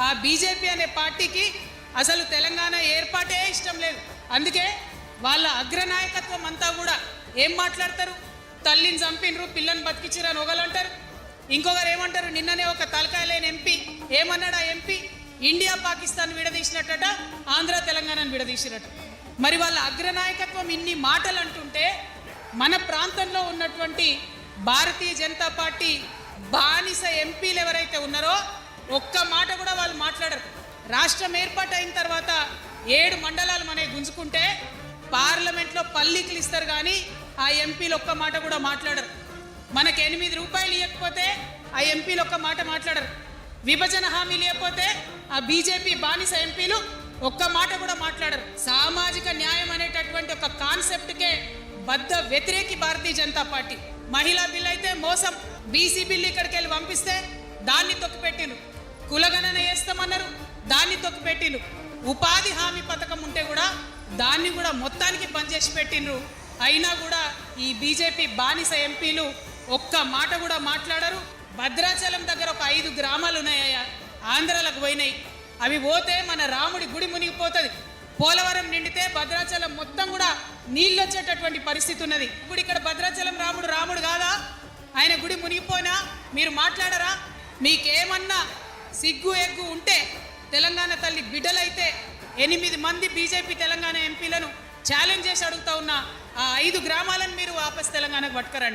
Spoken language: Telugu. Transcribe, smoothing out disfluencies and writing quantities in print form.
ఆ బీజేపీ అనే పార్టీకి అసలు తెలంగాణ ఏర్పాటే ఇష్టం లేదు. అందుకే వాళ్ళ అగ్రనాయకత్వం అంతా కూడా ఏం మాట్లాడతారు, తల్లిని చంపినరు పిల్లని బతికించారని ఒకరు అంటారు, ఇంకొకరు ఏమంటారు, నిన్ననే ఒక తలకాయ లేని ఎంపీ ఏమన్నాడు, ఆ ఎంపీ ఇండియా పాకిస్తాన్ విడదీసినట్టట, ఆంధ్ర తెలంగాణను విడదీసినట్టు. మరి వాళ్ళ అగ్రనాయకత్వం ఇన్ని మాటలు అంటుంటే మన ప్రాంతంలో ఉన్నటువంటి భారతీయ జనతా పార్టీ బానిస ఎంపీలు ఎవరైతే ఉన్నారో ఒక్క మాట కూడా వాళ్ళు మాట్లాడరు. రాష్ట్రం ఏర్పాటు అయిన తర్వాత 7 మండలాలు మనకి గుంజుకుంటే పార్లమెంట్లో పల్లీకులు ఇస్తారు కానీ ఆ ఎంపీలు ఒక్క మాట కూడా మాట్లాడరు. మనకి 8 రూపాయలు ఇవ్వకపోతే ఆ ఎంపీలు ఒక్క మాట మాట్లాడరు. విభజన హామీ లేకపోతే ఆ బీజేపీ బానిస ఎంపీలు ఒక్క మాట కూడా మాట్లాడరు. సామాజిక న్యాయం అనేటటువంటి ఒక కాన్సెప్ట్కే బద్ద వ్యతిరేకి భారతీయ జనతా పార్టీ. మహిళా బిల్లు అయితే మోసం, బీసీ బిల్లు ఇక్కడికి వెళ్ళి పంపిస్తే దాన్ని తొక్కిపెట్టిండ్రు, కులగణన చేస్తామన్నారు దాన్ని తొక్కిపెట్టిండ్రు, ఉపాధి హామీ పథకం ఉంటే కూడా దాన్ని కూడా మొత్తానికి బంద్ చేసి పెట్టిండ్రు. అయినా కూడా ఈ బీజేపీ బానిస ఎంపీలు ఒక్క మాట కూడా మాట్లాడరు. భద్రాచలం దగ్గర ఒక 5 గ్రామాలు ఉన్నాయా, ఆంధ్రాలకు పోయినాయి. అవి పోతే మన రాముడి గుడి మునిగిపోతుంది. పోలవరం నిండితే భద్రాచలం మొత్తం కూడా నీళ్ళు వచ్చేటటువంటి పరిస్థితి ఉన్నది. ఇప్పుడు ఇక్కడ భద్రాచలం రాముడు కాదా? ఆయన గుడి మునిగిపోయినా మీరు మాట్లాడరా? మీకేమన్నా సిగ్గు ఎగ్గు ఉంటే తెలంగాణ తల్లి బిడ్డలైతే 8 మంది బీజేపీ తెలంగాణ ఎంపీలను ఛాలెంజ్ చేసి అడుగుతా ఉన్నా, ఆ 5 గ్రామాలను మీరు వాపస్ తెలంగాణకు పట్టుకరండి.